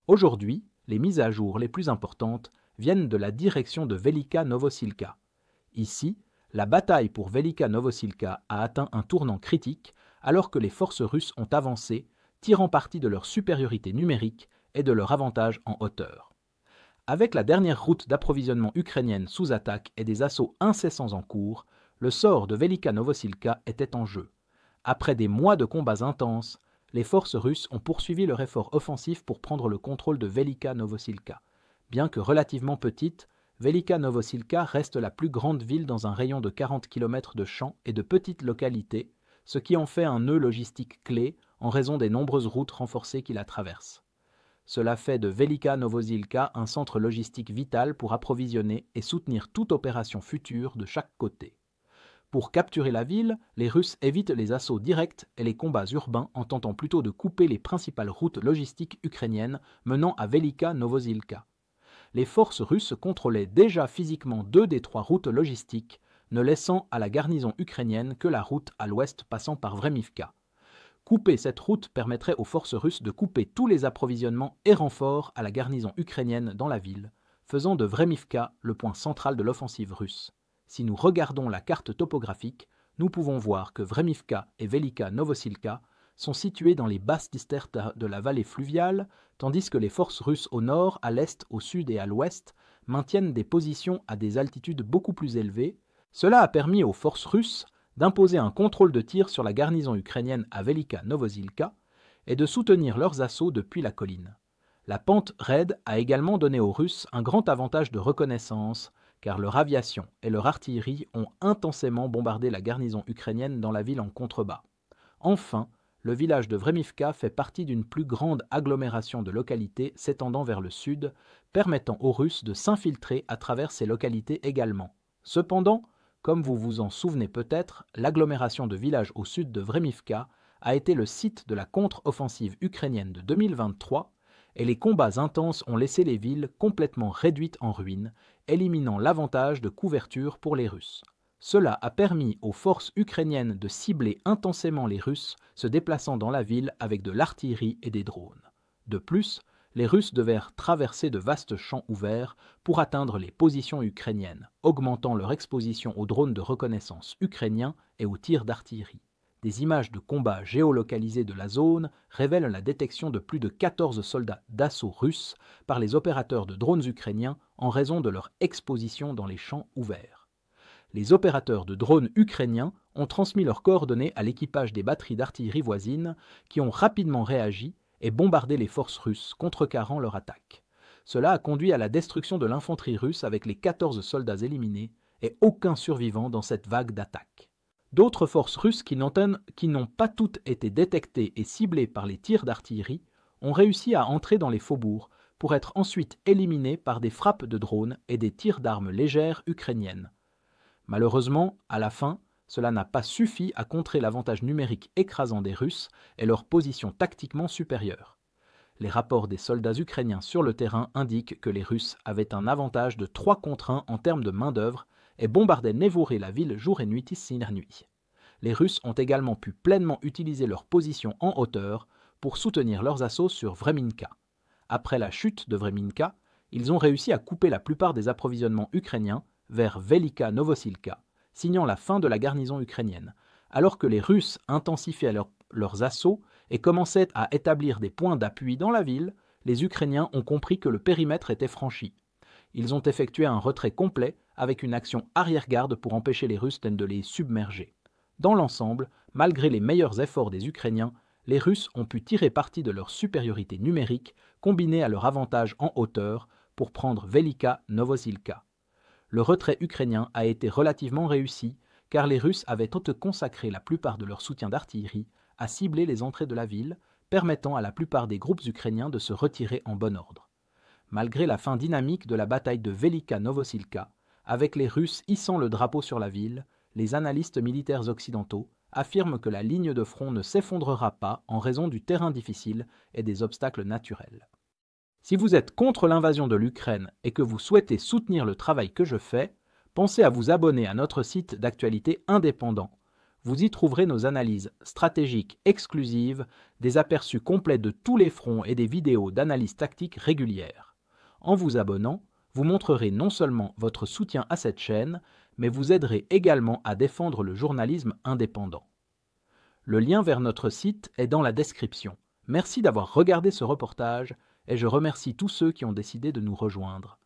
Aujourd'hui, les mises à jour les plus importantes viennent de la direction de Velika Novosilka. Ici, la bataille pour Velika Novosilka a atteint un tournant critique alors que les forces russes ont avancé, tirant parti de leur supériorité numérique et de leur avantage en hauteur. Avec la dernière route d'approvisionnement ukrainienne sous attaque et des assauts incessants en cours, le sort de Velika Novosilka était en jeu. Après des mois de combats intenses, les forces russes ont poursuivi leur effort offensif pour prendre le contrôle de Velika Novosilka. Bien que relativement petite, Velika Novosilka reste la plus grande ville dans un rayon de 40 km de champs et de petites localités, ce qui en fait un nœud logistique clé en raison des nombreuses routes renforcées qui la traversent. Cela fait de Velika Novosilka un centre logistique vital pour approvisionner et soutenir toute opération future de chaque côté. Pour capturer la ville, les Russes évitent les assauts directs et les combats urbains en tentant plutôt de couper les principales routes logistiques ukrainiennes menant à Velika Novosilka. Les forces russes contrôlaient déjà physiquement 2 des 3 routes logistiques, ne laissant à la garnison ukrainienne que la route à l'ouest passant par Vremivka. Couper cette route permettrait aux forces russes de couper tous les approvisionnements et renforts à la garnison ukrainienne dans la ville, faisant de Vremivka le point central de l'offensive russe. Si nous regardons la carte topographique, nous pouvons voir que Vremivka et Velika Novosilka sont situés dans les basses distertes de la vallée fluviale, tandis que les forces russes au nord, à l'est, au sud et à l'ouest maintiennent des positions à des altitudes beaucoup plus élevées. Cela a permis aux forces russes d'imposer un contrôle de tir sur la garnison ukrainienne à Velika Novosilka et de soutenir leurs assauts depuis la colline. La pente raide a également donné aux Russes un grand avantage de reconnaissance, car leur aviation et leur artillerie ont intensément bombardé la garnison ukrainienne dans la ville en contrebas. Enfin, le village de Vremivka fait partie d'une plus grande agglomération de localités s'étendant vers le sud, permettant aux Russes de s'infiltrer à travers ces localités également. Cependant, comme vous vous en souvenez peut-être, l'agglomération de villages au sud de Vremivka a été le site de la contre-offensive ukrainienne de 2023 et les combats intenses ont laissé les villes complètement réduites en ruines, éliminant l'avantage de couverture pour les Russes. Cela a permis aux forces ukrainiennes de cibler intensément les Russes se déplaçant dans la ville avec de l'artillerie et des drones. De plus, les Russes devaient traverser de vastes champs ouverts pour atteindre les positions ukrainiennes, augmentant leur exposition aux drones de reconnaissance ukrainiens et aux tirs d'artillerie. Des images de combats géolocalisés de la zone révèlent la détection de plus de 14 soldats d'assaut russes par les opérateurs de drones ukrainiens en raison de leur exposition dans les champs ouverts. Les opérateurs de drones ukrainiens ont transmis leurs coordonnées à l'équipage des batteries d'artillerie voisines qui ont rapidement réagi et bombardé les forces russes, contrecarrant leur attaque. Cela a conduit à la destruction de l'infanterie russe avec les 14 soldats éliminés et aucun survivant dans cette vague d'attaque. D'autres forces russes qui n'ont pas toutes été détectées et ciblées par les tirs d'artillerie ont réussi à entrer dans les faubourgs pour être ensuite éliminées par des frappes de drones et des tirs d'armes légères ukrainiennes. Malheureusement, à la fin, cela n'a pas suffi à contrer l'avantage numérique écrasant des Russes et leur position tactiquement supérieure. Les rapports des soldats ukrainiens sur le terrain indiquent que les Russes avaient un avantage de 3 contre 1 en termes de main-d'œuvre et bombardaient Nevouré la ville jour et nuit. Les Russes ont également pu pleinement utiliser leur position en hauteur pour soutenir leurs assauts sur Vremivka. Après la chute de Vremivka, ils ont réussi à couper la plupart des approvisionnements ukrainiens vers Velika Novosilka, signant la fin de la garnison ukrainienne, alors que les Russes intensifiaient leurs assauts et commençaient à établir des points d'appui dans la ville. Les Ukrainiens ont compris que le périmètre était franchi. Ils ont effectué un retrait complet avec une action arrière-garde pour empêcher les Russes de les submerger. Dans l'ensemble, malgré les meilleurs efforts des Ukrainiens, les Russes ont pu tirer parti de leur supériorité numérique combinée à leur avantage en hauteur pour prendre Velika Novosilka. Le retrait ukrainien a été relativement réussi car les Russes avaient consacré la plupart de leur soutien d'artillerie à cibler les entrées de la ville, permettant à la plupart des groupes ukrainiens de se retirer en bon ordre. Malgré la fin dynamique de la bataille de Velika Novosilka, avec les Russes hissant le drapeau sur la ville, les analystes militaires occidentaux affirment que la ligne de front ne s'effondrera pas en raison du terrain difficile et des obstacles naturels. Si vous êtes contre l'invasion de l'Ukraine et que vous souhaitez soutenir le travail que je fais, pensez à vous abonner à notre site d'actualité indépendant. Vous y trouverez nos analyses stratégiques exclusives, des aperçus complets de tous les fronts et des vidéos d'analyse tactique régulières. En vous abonnant, vous montrerez non seulement votre soutien à cette chaîne, mais vous aiderez également à défendre le journalisme indépendant. Le lien vers notre site est dans la description. Merci d'avoir regardé ce reportage et je remercie tous ceux qui ont décidé de nous rejoindre.